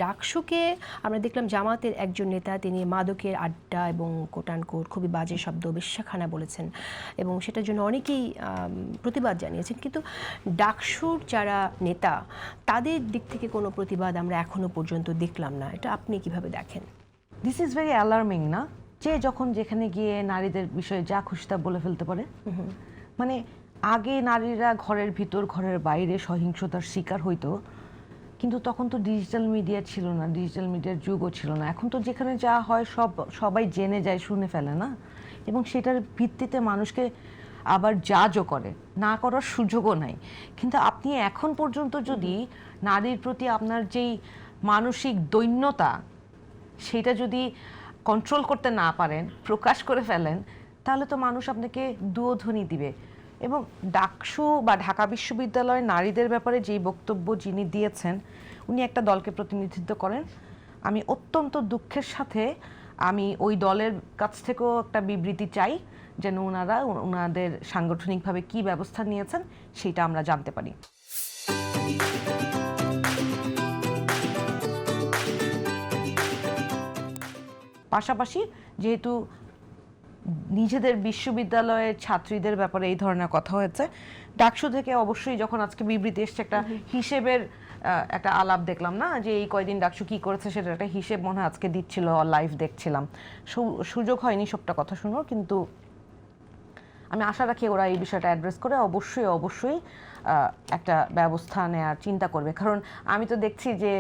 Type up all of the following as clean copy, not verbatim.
ডাকসুকে আমরা দেখলাম জামাতের একজন নেতা তিনি মাদকের আড্ডা এবং কোটানকোট খুবই বাজে শব্দ বেশ্যাখানা বলেছেন এবং সেটার জন্য অনেকেই প্রতিবাদ জানিয়েছেন, কিন্তু ডাকসুর যারা নেতা তাদের দিক থেকে কোনো প্রতিবাদ আমরা এখনো পর্যন্ত দেখলাম না। এটা আপনি কিভাবে দেখেন? দিস ইজ ভেরি অ্যালার্মিং না, যে যখন যেখানে গিয়ে নারীদের বিষয়ে যা খুশি তা বলে ফেলতে পারে। মানে আগে নারীরা ঘরের ভিতর ঘরের বাইরে সহিংসতার শিকার হইতো, কিন্তু তখন তো ডিজিটাল মিডিয়া ছিল না, ডিজিটাল মিডিয়ার যুগও ছিল না। এখন তো যেখানে যা হয় সবাই জেনে যায়, শুনে ফেলে না, এবং সেটার ভিত্তিতে মানুষকে আবার জাজও করে, না করার সুযোগও নাই। কিন্তু আপনি এখন পর্যন্ত যদি নারীর প্রতি আপনার যেই মানসিক দৈন্যতা সেটা যদি কন্ট্রোল করতে না পারেন, প্রকাশ করে ফেলেন, তাহলে তো মানুষ আপনাকে দুয়োধ্বনি দিবে। এবং ডাকসু বা ঢাকা বিশ্ববিদ্যালয়ের নারীদের ব্যাপারে যেই বক্তব্য যিনি দিয়েছেন, উনি একটা দলকে প্রতিনিধিত্ব করেন। আমি অত্যন্ত দুঃখের সাথে আমি ওই দলের কাছ থেকেও একটা বিবৃতি চাই, যেন ওনারা ওনাদের সাংগঠনিকভাবে কি ব্যবস্থা নিয়েছেন সেটা আমরা জানতে পারি। পাশাপাশি যেহেতু নিজেদের বিশ্ববিদ্যালয়ের ছাত্রীদের ব্যাপারে এই ধরনের কথা হয়েছে, ডাকসু থেকে অবশ্যই যখন আজকে বিবৃতি এসছে একটা হিসেবের একটা আলাপ দেখলাম না, যে এই কয়দিন ডাকসু কি করেছে সেটা একটা হিসেব মনে হয় আজকে দিচ্ছিল, লাইভ দেখছিলাম। সুযোগ হয়নি সবটা কথা শোনার, কিন্তু আমি আশা রাখি ওরা এই বিষয়টা অ্যাড্রেস করে অবশ্যই একটা ব্যবস্থা নেওয়ার চিন্তা করবে। কারণ আমি তো দেখছি যে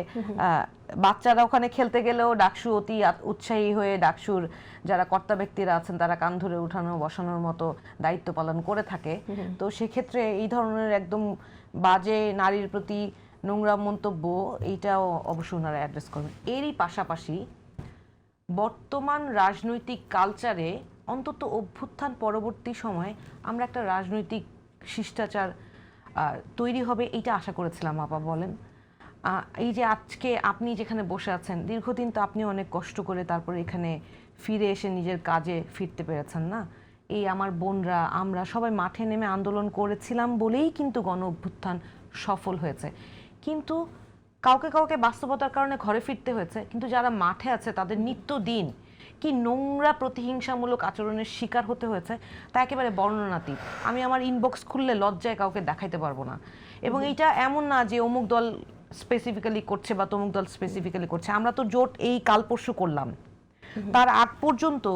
বাচ্চারা ওখানে খেলতে গেলেও ডাকসু অতি উৎসাহী হয়ে ডাকসুর যারা কর্তা ব্যক্তিরা আছেন তারা কান ধরে উঠানো বসানোর মতো দায়িত্ব পালন করে থাকে। তো সেক্ষেত্রে এই ধরনের একদম বাজে নারীর প্রতি নোংরা মন্তব্য এইটাও অবশ্যই ওনারা অ্যাড্রেস করবেন। এরই পাশাপাশি বর্তমান রাজনৈতিক কালচারে অন্তত অভ্যুত্থান পরবর্তী সময়ে আমরা একটা রাজনৈতিক শিষ্টাচার তৈরি হবে এইটা আশা করেছিলাম। আপা বলেন, এই যে আজকে আপনি যেখানে বসে আছেন, দীর্ঘদিন তো আপনি অনেক কষ্ট করে তারপরে এখানে ফিরে এসে নিজের কাজে ফিরতে পেরেছেন না। এই আমার বোনরা আমরা সবাই মাঠে নেমে আন্দোলন করেছিলাম বলেই কিন্তু গণ অভ্যুত্থান সফল হয়েছে। কিন্তু কাউকে বাস্তবতার কারণে ঘরে ফিরতে হয়েছে, কিন্তু যারা মাঠে আছে তাদের নিত্যদিন কি নোংরা প্রতিহিংসামূলক আচরণের শিকার হতে হয়েছে তা একেবারে বর্ণনাতীত। আমি আমার ইনবক্স খুললে লজ্জায় কাউকে দেখাইতে পারবো না। এবং এইটা এমন না যে অমুক দল স্পেসিফিক্যালি করছে বা তমুক দল স্পেসিফিক্যালি করছে। আমরা তো জোট এই কাল পরশু করলাম, তার আগ পর্যন্ত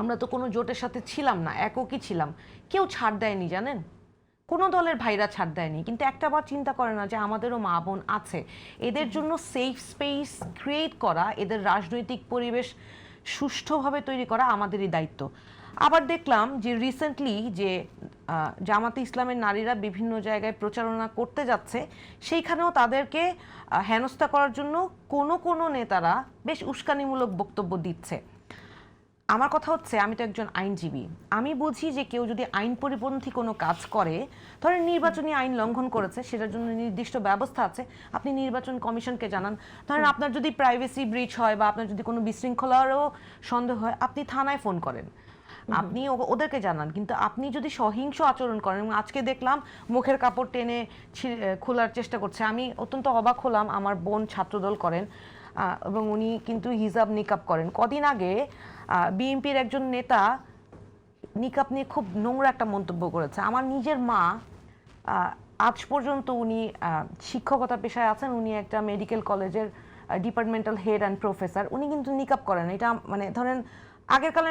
আমরা তো কোনো জোটের সাথে ছিলাম না, এককই ছিলাম। কেউ ছাড় দেয়নি জানেন, কোনো দলের ভাইরা ছাড় দেয়নি। কিন্তু একটা বার চিন্তা করে না যে আমাদেরও মা বোন আছে, এদের জন্য সেফ স্পেস ক্রিয়েট করা, এদের রাজনৈতিক পরিবেশ সুষ্ঠুভাবে তৈরি করা আমাদেরই দায়িত্ব। আবার দেখলাম যে রিসেন্টলি যে জামাতে ইসলামের নারীরা বিভিন্ন জায়গায় প্রচারণা করতে যাচ্ছে, সেইখানেও তাদেরকে হেনস্থা করার জন্য কোনো নেতারা বেশ উস্কানিমূলক বক্তব্য দিচ্ছে। আমার কথা হচ্ছে, আমি তো একজন আইনজীবী, আমি বুঝি যে কেউ যদি আইন পরিপন্থী কোনো কাজ করে, ধরেন নির্বাচনী আইন লঙ্ঘন করেছে, সেটার জন্য নির্দিষ্ট ব্যবস্থা আছে, আপনি নির্বাচন কমিশনকে জানান। ধরেন আপনার যদি প্রাইভেসি ব্রিচ হয় বা আপনার যদি কোনো বিশৃঙ্খলারও সন্দেহ হয়, আপনি থানায় ফোন করেন, আপনি ওদেরকে জানান। কিন্তু আপনি যদি সহিংস আচরণ করেন, এবং আজকে দেখলাম মুখের কাপড় টেনে খোলার চেষ্টা করছে, আমি অত্যন্ত অবাক হলাম। আমার বোন ছাত্রদল করেন এবং উনি কিন্তু হিজাব নিকাব করেন। কদিন আগে বিএনপির একজন নেতা নিকাব নিয়ে খুব নোংরা একটা মন্তব্য করেছে। আমার নিজের মা, আজ পর্যন্ত উনি শিক্ষকতা পেশায় আছেন, উনি একটা মেডিকেল কলেজের ডিপার্টমেন্টাল হেড অ্যান্ড প্রফেসর, উনি কিন্তু নিকাব করেন। এটা মানে ধরেন আগের কালে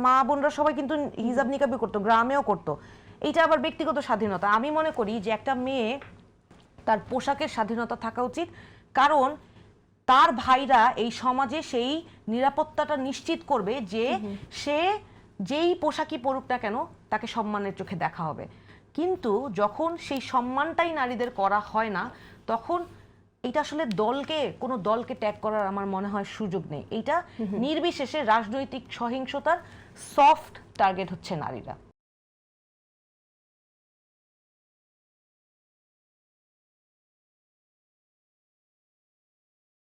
মা বোনরা সবাই কিন্তু হিজাব নিকাবই করতো, গ্রামেও করতো। এইটা আবার ব্যক্তিগত স্বাধীনতা। আমি মনে করি যে একটা মেয়ে তার পোশাকের স্বাধীনতা থাকা উচিত, কারণ তার ভাইরা এই সমাজে সেই নিরাপত্তাটা নিশ্চিত করবে যে সে যেই পোশাকই পরুক না কেন তাকে সম্মানের চোখে দেখা হবে। কিন্তু যখন সেই সম্মানটাই নারীদের করা হয় না, তখন এটা আসলে কোনো দলকে ট্যাগ করার আমার মনে হয় সুযোগ নেই। এটা নির্বিশেষে রাজনৈতিক সহিংসতার সফট টার্গেট হচ্ছে নারীরা।